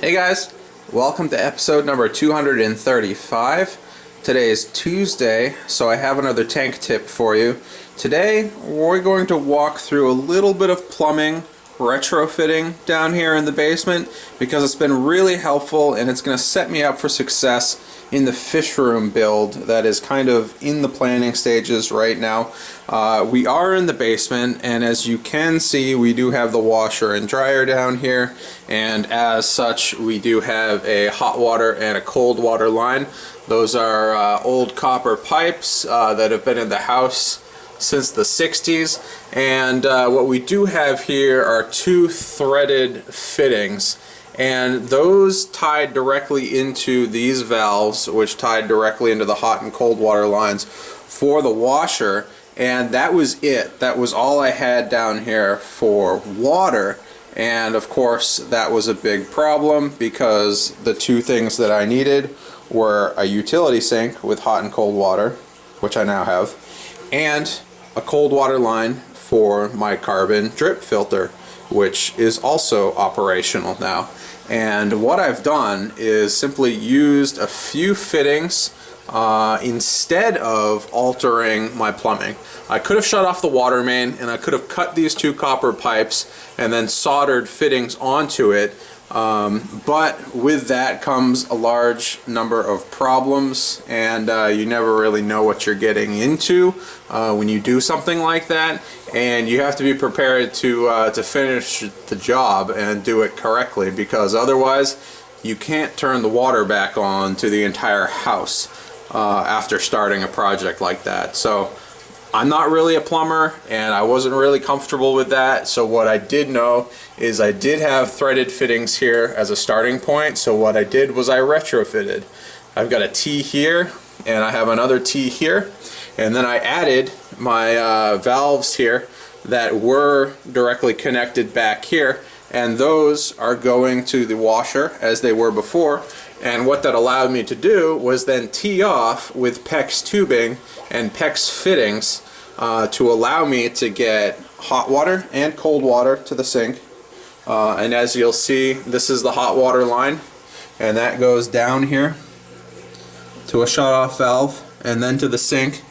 Hey guys, welcome to episode number 235. Today is Tuesday, so I have another tank tip for you. Today we're going to walk through a little bit of plumbing retrofitting down here in the basement because it's been really helpful and it's going to set me up for success in the fish room build that is kind of in the planning stages right now. We are in the basement, and as you can see, we do have the washer and dryer down here, and as such we do have a hot water and a cold water line. Those are old copper pipes that have been in the house since the 60s, and what we do have here are two threaded fittings, and those tied directly into these valves, which tied directly into the hot and cold water lines for the washer. And that was it. That was all I had down here for water, and of course that was a big problem because the two things that I needed were a utility sink with hot and cold water, which I now have, and a cold water line for my carbon drip filter, which is also operational now. And what I've done is simply used a few fittings instead of altering my plumbing. I could have shut off the water main and I could have cut these two copper pipes and then soldered fittings onto it, but with that comes a large number of problems, and you never really know what you're getting into when you do something like that, and you have to be prepared to finish the job and do it correctly, because otherwise you can't turn the water back on to the entire house after starting a project like that. So I'm not really a plumber, and I wasn't really comfortable with that. So what I did know is I did have threaded fittings here as a starting point. So what I did was I retrofitted. I've got a T here and I have another T here, and then I added my valves here that were directly connected back here, and those are going to the washer as they were before. And what that allowed me to do was then tee off with PEX tubing and PEX fittings to allow me to get hot water and cold water to the sink. And as you'll see, this is the hot water line, and that goes down here to a shut-off valve and then to the sink.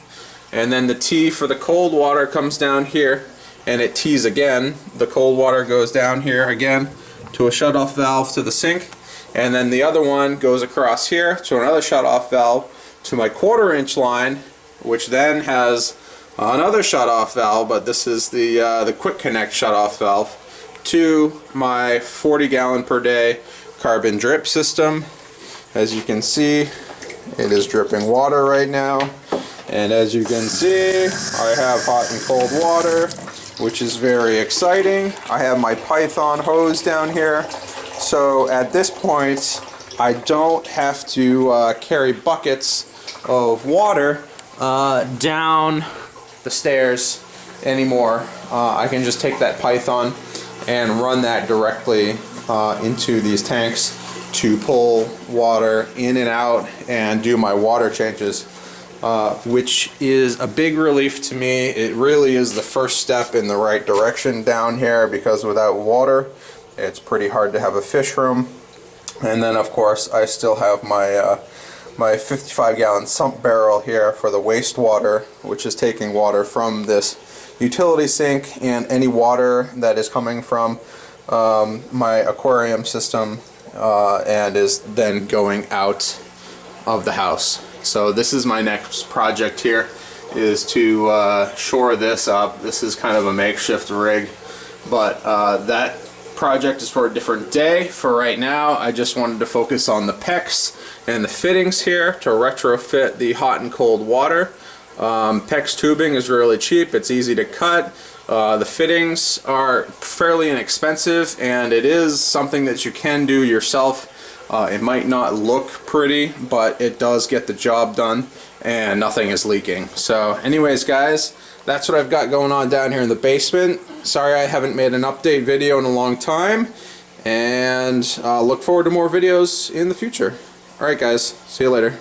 And then the T for the cold water comes down here, and it tees again. The cold water goes down here again to a shut-off valve to the sink. And then the other one goes across here to another shut-off valve to my 1/4-inch line, which then has another shut-off valve, but this is the quick connect shut-off valve, to my 40-gallon per day carbon drip system. As you can see, it is dripping water right now, and as you can see, I have hot and cold water, which is very exciting. I have my Python hose down here. So at this point, I don't have to carry buckets of water down the stairs anymore. I can just take that Python and run that directly into these tanks to pull water in and out and do my water changes, which is a big relief to me. It really is the first step in the right direction down here, because without water, it's pretty hard to have a fish room. And then of course I still have my my 55-gallon sump barrel here for the wastewater, which is taking water from this utility sink and any water that is coming from my aquarium system and is then going out of the house. So this is my next project here, is to shore this up. This is kind of a makeshift rig, but that project is for a different day. For right now, I just wanted to focus on the PEX and the fittings here to retrofit the hot and cold water. PEX tubing is really cheap, it's easy to cut. The fittings are fairly inexpensive, and it is something that you can do yourself. It might not look pretty, but it does get the job done, and nothing is leaking. So anyways guys, that's what I've got going on down here in the basement. Sorry I haven't made an update video in a long time, and look forward to more videos in the future. Alright guys, see you later.